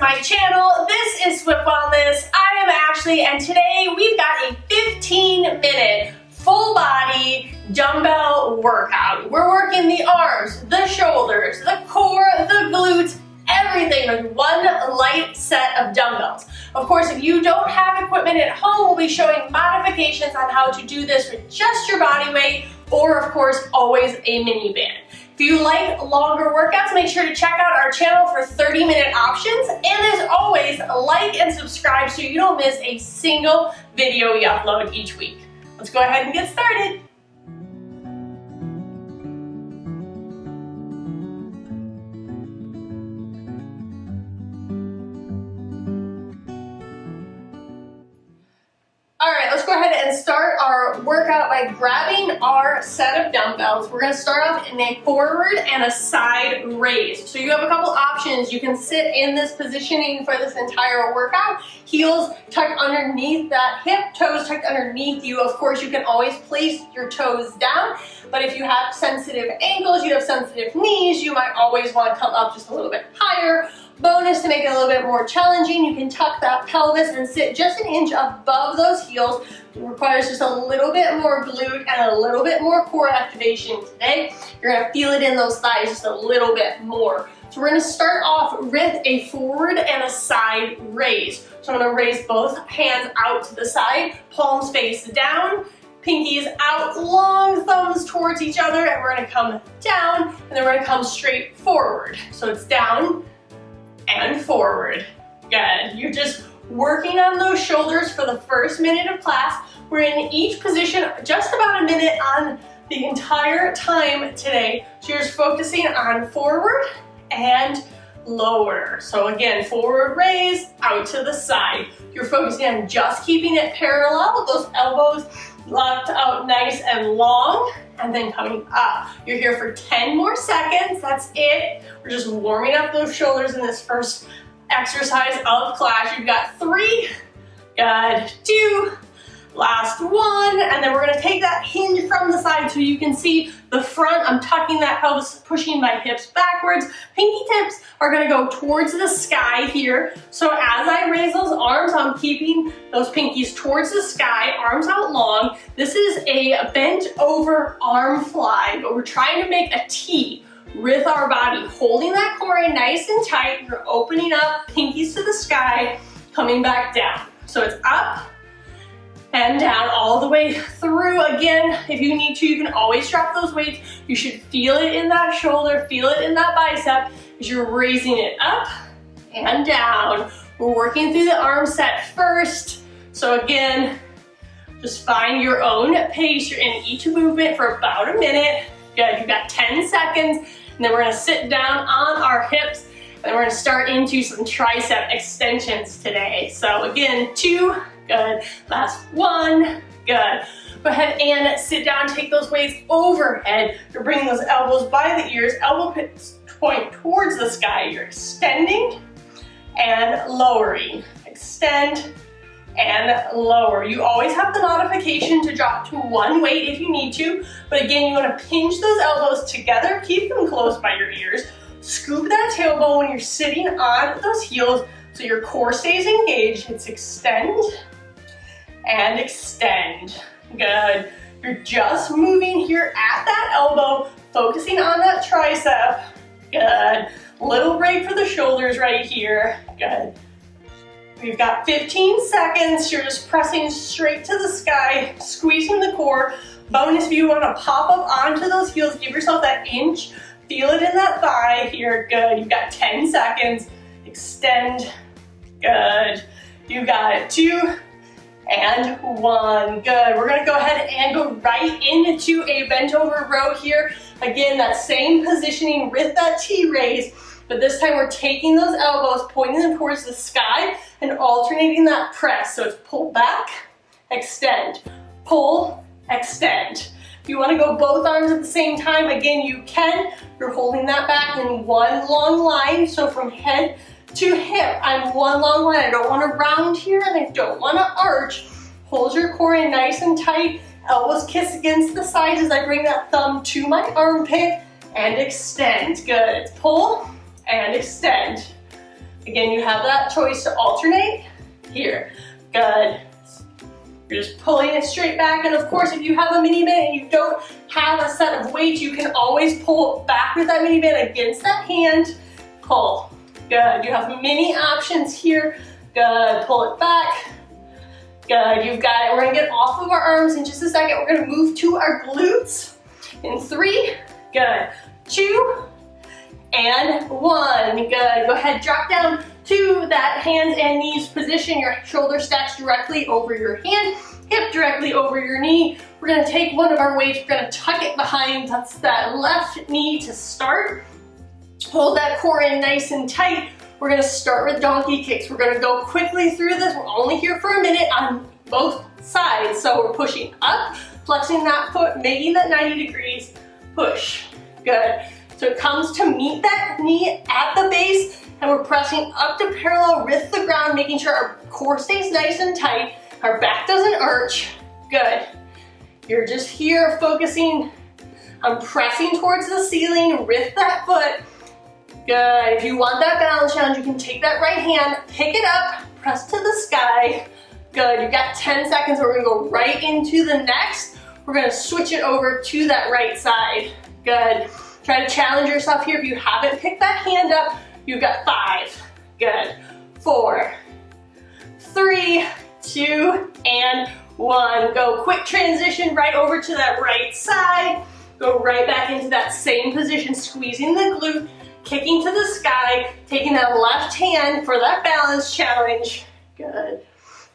my channel. This is Swift Wellness. I am Ashley, and today we've got a 15-minute full body dumbbell workout. We're working the arms, the shoulders, the core, the glutes, everything with one light set of dumbbells. Of course, if you don't have equipment at home, we'll be showing modifications on how to do this with just your body weight, or of course, always a mini band. If you like longer workouts, make sure to check out our channel for 30-minute options. And as always, like and subscribe so you don't miss a single video we upload each week. Let's go ahead and get started. All right, let's go ahead and start our workout by grabbing our set of dumbbells. We're gonna start off in a forward and a side raise. So you have a couple options. You can sit in this positioning for this entire workout. Heels tucked underneath that hip, toes tucked underneath you. Of course, you can always place your toes down, but if you have sensitive ankles, you have sensitive knees, you might always wanna come up just a little bit higher. Bonus, to make it a little bit more challenging, you can tuck that pelvis and sit just an inch above those heels. It requires just a little bit more glute and a little bit more core activation today. You're gonna feel it in those thighs just a little bit more. So we're gonna start off with a forward and a side raise. So I'm gonna raise both hands out to the side, palms face down, pinkies out, long thumbs towards each other, and we're gonna come down, and then we're gonna come straight forward. So it's down and forward. Good. You're just working on those shoulders for the first minute of class. We're in each position just about a minute on the entire time today. So you're just focusing on forward and lower. So again, forward raise, out to the side. You're focusing on just keeping it parallel, those elbows locked out nice and long, and then coming up. You're here for 10 more seconds, that's it. We're just warming up those shoulders in this first exercise of class. You've got 3, good, 2, last 1, and then we're gonna take that hinge from the side so you can see the front. I'm tucking that pelvis, pushing my hips backwards. Pinky tips are gonna go towards the sky here. So as I raise those arms, I'm keeping those pinkies towards the sky, arms out long. This is a bent over arm fly, but we're trying to make a T with our body, holding that core in nice and tight. You're opening up, pinkies to the sky, coming back down. So it's up and down all the way through. Again, if you need to, you can always drop those weights. You should feel it in that shoulder, feel it in that bicep as you're raising it up and down. We're working through the arm set first. So again, just find your own pace. You're in each movement for about a minute. Good, you've got 10 seconds. And then we're gonna sit down on our hips, and we're gonna start into some tricep extensions today. So again, 2, good. Last 1, good. Go ahead and sit down, take those weights overhead. You're bringing those elbows by the ears, elbow pits point towards the sky. You're extending and lowering. Extend and lower. You always have the modification to drop to one weight if you need to, but again, you want to pinch those elbows together, keep them close by your ears, scoop that tailbone when you're sitting on those heels so your core stays engaged. It's extend and extend. Good. You're just moving here at that elbow, focusing on that tricep. Good. Little break for the shoulders right here. Good. We've got 15 seconds. You're just pressing straight to the sky, squeezing the core. Bonus, if you want to pop up onto those heels, give yourself that inch. Feel it in that thigh here. Good. You've got 10 seconds. Extend. Good. You got it. 2 and 1. Good. We're going to go ahead and go right into a bent over row here. Again, that same positioning with that T raise, but this time we're taking those elbows, pointing them towards the sky, and alternating that press. So it's pull back, extend, pull, extend. If you want to go both arms at the same time, again, you can. You're holding that back in one long line. So from head to hip, I'm one long line. I don't want to round here, and I don't want to arch. Hold your core in nice and tight. Elbows kiss against the sides as I bring that thumb to my armpit and extend. Good. It's pull and extend. Again, you have that choice to alternate here. Good. You're just pulling it straight back, and of course, if you have a mini band and you don't have a set of weights, you can always pull back with that mini band against that hand. Pull. Good. You have many options here. Good. Pull it back. Good. You've got it. We're gonna get off of our arms in just a second. We're gonna move to our glutes in 3. Good. 2 and 1. Good. Go ahead. Drop down to that hands and knees position. Your shoulder stacks directly over your hand, hip directly over your knee. We're gonna take one of our weights, we're gonna tuck it behind that left knee to start. Hold that core in nice and tight. We're gonna start with donkey kicks. We're gonna go quickly through this. We're only here for a minute on both sides. So we're pushing up, flexing that foot, making that 90 degrees, push. Good. So it comes to meet that knee at the base, and we're pressing up to parallel with the ground, making sure our core stays nice and tight, our back doesn't arch. Good. You're just here focusing on pressing towards the ceiling with that foot. Good. If you want that balance challenge, you can take that right hand, pick it up, press to the sky. Good. You've got 10 seconds. We're gonna go right into the next. We're gonna switch it over to that right side. Good. Try to challenge yourself here. If you haven't picked that hand up, you've got 5. Good. 4, 3, 2, and 1. Go. Quick transition right over to that right side. Go right back into that same position, squeezing the glute, kicking to the sky, taking that left hand for that balance challenge. Good.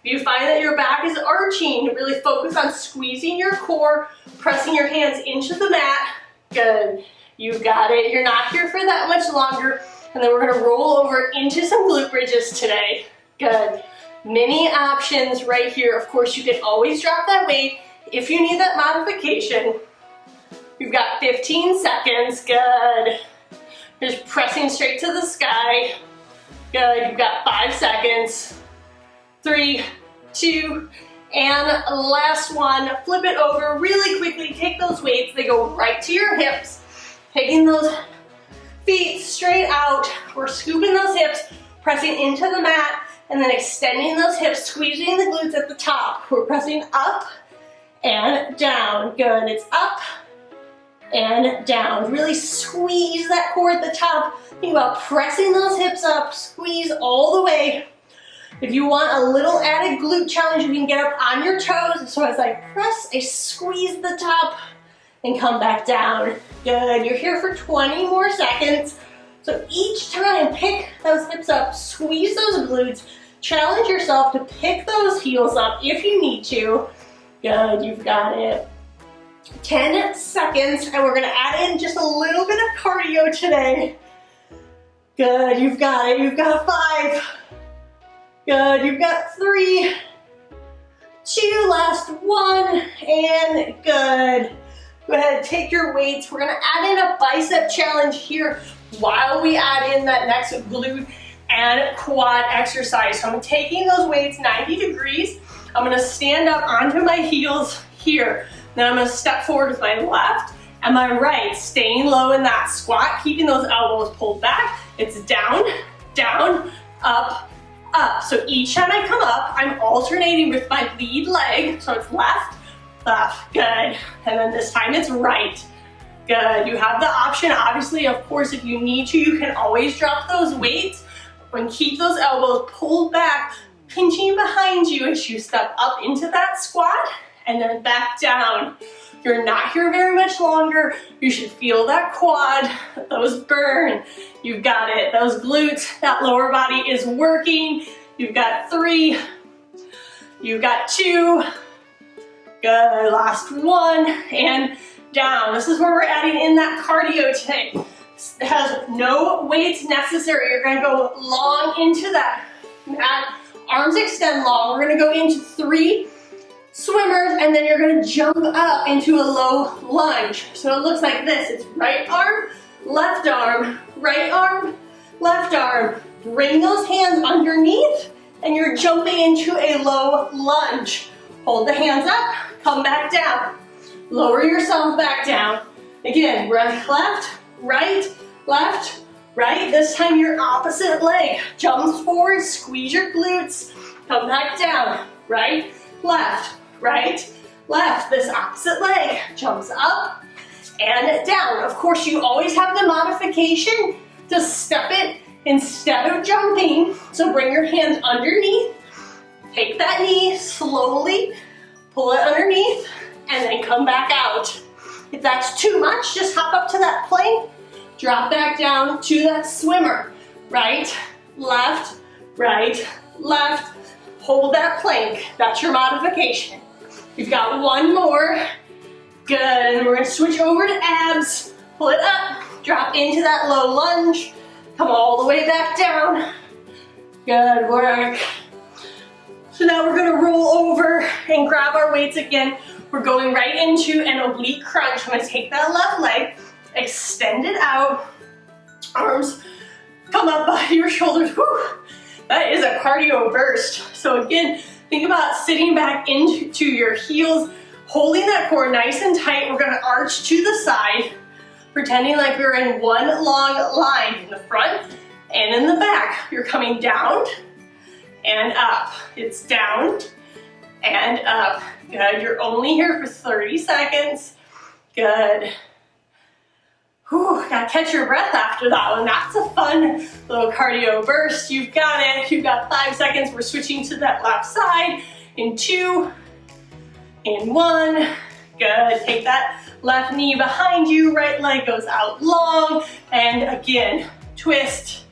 If you find that your back is arching, really focus on squeezing your core, pressing your hands into the mat. Good. You got it. You're not here for that much longer. And then we're gonna roll over into some glute bridges today. Good. Many options right here. Of course, you can always drop that weight if you need that modification. You've got 15 seconds. Good. Just pressing straight to the sky. Good. You've got 5 seconds. 3, 2, and last one. Flip it over really quickly. Take those weights. They go right to your hips. Taking those feet straight out. We're scooping those hips, pressing into the mat, and then extending those hips, squeezing the glutes at the top. We're pressing up and down. Good. It's up and down. Really squeeze that core at the top. Think about pressing those hips up, squeeze all the way. If you want a little added glute challenge, you can get up on your toes. So as I press, I squeeze the top and come back down. Good. You're here for 20 more seconds. So each time, pick those hips up, squeeze those glutes, challenge yourself to pick those heels up if you need to. Good. You've got it. 10 seconds, and we're gonna add in just a little bit of cardio today. Good. You've got it. You've got 5. Good. You've got 3, 2, last 1, and good. Go ahead, take your weights. We're gonna add in a bicep challenge here while we add in that next glute and quad exercise. So I'm taking those weights 90 degrees. I'm gonna stand up onto my heels here. Then I'm gonna step forward with my left and my right, staying low in that squat, keeping those elbows pulled back. It's down, down, up, up. So each time I come up, I'm alternating with my lead leg. So it's left, left, good. And then this time it's right, good. You have the option, obviously, of course, if you need to, you can always drop those weights and keep those elbows pulled back, pinching behind you as you step up into that squat and then back down. You're not here very much longer. You should feel that quad, those burn. You've got it, those glutes, that lower body is working. You've got 3, you've got 2, good, last 1, and down. This is where we're adding in that cardio today. It has no weights necessary. You're gonna go long into that mat. Arms extend long. We're gonna go into 3 swimmers, and then you're gonna jump up into a low lunge. So it looks like this. It's right arm, left arm, right arm, left arm. Bring those hands underneath, and you're jumping into a low lunge. Hold the hands up, come back down. Lower yourself back down. Again, right, left, right? This time your opposite leg jumps forward, squeeze your glutes, come back down, right, left, left. This opposite leg jumps up and down. Of course, you always have the modification to step it instead of jumping. So bring your hands underneath, take that knee slowly, pull it underneath, and then come back out. If that's too much, just hop up to that plank, drop back down to that swimmer. Right, left, hold that plank. That's your modification. You've got one more. Good, and we're gonna switch over to abs. Pull it up, drop into that low lunge. Come all the way back down. Good work. So now we're gonna roll over and grab our weights again. We're going right into an oblique crunch. I'm gonna take that left leg, extend it out, arms come up by your shoulders. Whew. That is a cardio burst. So again, think about sitting back into your heels, holding that core nice and tight. We're gonna arch to the side, pretending like we're in one long line in the front and in the back. You're coming down and up. It's down and up. Good, you're only here for 30 seconds. Good. Whew, gotta catch your breath after that one. That's a fun little cardio burst. You've got it. You've got 5 seconds. We're switching to that left side in 2, in 1. Good, take that left knee behind you, right leg goes out long, and again, twist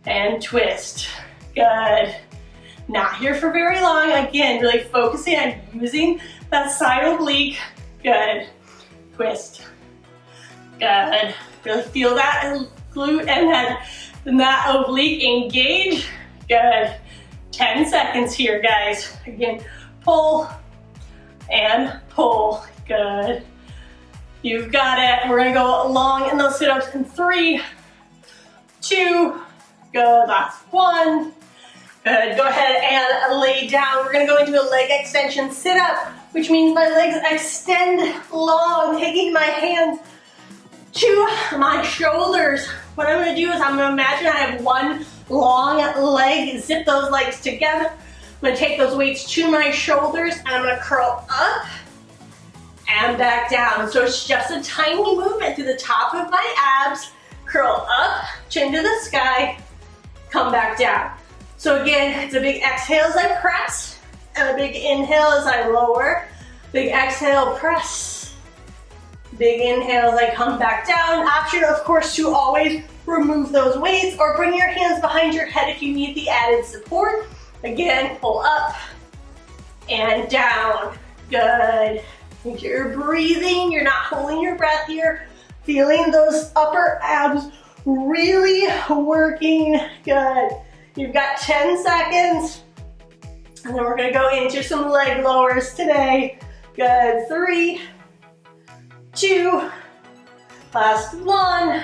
and twist. Good. Not here for very long. Again, really focusing on using that side oblique. Good. Twist. Good. Really feel that glute and that oblique engage. Good. 10 seconds here, guys. Again, pull and pull. Good. You've got it. We're gonna go long in those sit-ups in 3, 2, good. Last 1. Good. Go ahead and lay down. We're gonna go into a leg extension sit-up, which means my legs extend long, taking my hands to my shoulders. What I'm gonna do is I'm gonna imagine I have one long leg, zip those legs together. I'm gonna take those weights to my shoulders and I'm gonna curl up and back down. So it's just a tiny movement through the top of my abs. Curl up, chin to the sky, come back down. So again, it's a big exhale as I press, and a big inhale as I lower. Big exhale, press. Big inhale as I come back down. Option, of course, to always remove those weights or bring your hands behind your head if you need the added support. Again, pull up and down. Good. Make sure you're breathing. You're not holding your breath here. Feeling those upper abs really working. Good. You've got 10 seconds. And then we're gonna go into some leg lowers today. Good. 3, 2, last 1.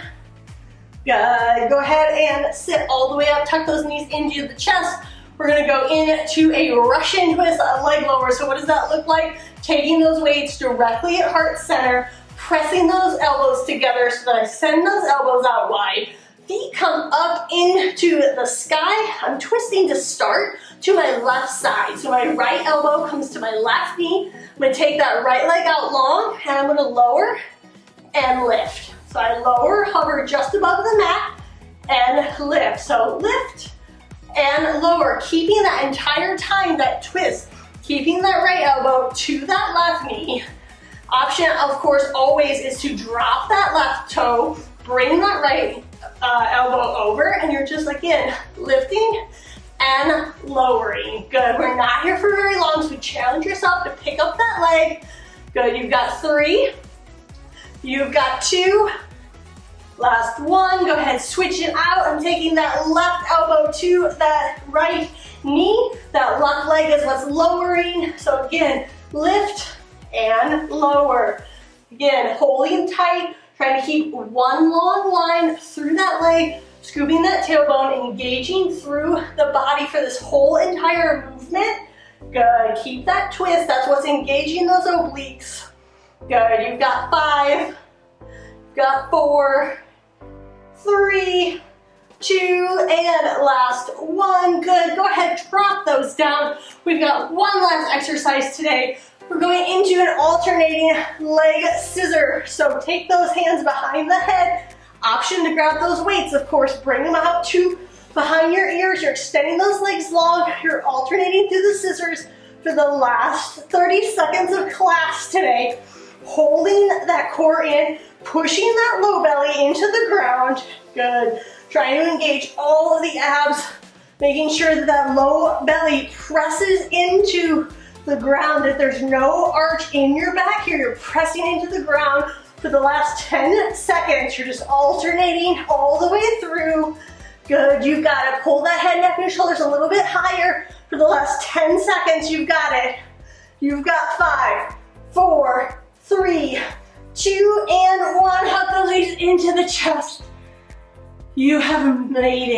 Good. Go ahead and sit all the way up. Tuck those knees into the chest. We're gonna go into a Russian twist, a leg lower. So what does that look like? Taking those weights directly at heart center, pressing those elbows together so that I send those elbows out wide. Feet come up into the sky. I'm twisting to start to my left side. So my right elbow comes to my left knee. I'm gonna take that right leg out long and I'm gonna lower and lift. So I lower, hover just above the mat and lift. So lift and lower, keeping that entire time, that twist, keeping that right elbow to that left knee. Option, of course, always is to drop that left toe, bring that right elbow over, and you're just, again, lifting and lowering. Good. We're not here for very long, so challenge yourself to pick up that leg. Good. You've got 3. You've got 2. Last 1. Go ahead, switch it out. I'm taking that left elbow to that right knee. That left leg is what's lowering. So again, lift and lower. Again, holding tight, trying to keep one long line through that leg, scooping that tailbone, engaging through the body for this whole entire movement. Good. Keep that twist. That's what's engaging those obliques. Good. You've got 5. You've got 4, 3, 2, and last 1. Good. Go ahead, drop those down. We've got one last exercise today. We're going into an alternating leg scissor. So take those hands behind the head. Option to grab those weights, of course. Bring them out to behind your ears. You're extending those legs long. You're alternating through the scissors for the last 30 seconds of class today. Holding that core in, pushing that low belly into the ground. Good. Trying to engage all of the abs, making sure that that low belly presses into the ground, that there's no arch in your back here. You're pressing into the ground for the last 10 seconds. You're just alternating all the way through. Good, you've got it. Pull that head, neck, and shoulders a little bit higher for the last 10 seconds. You've got it. You've got 5, 4, 3, 2, and 1. Hug those knees into the chest. You have made it.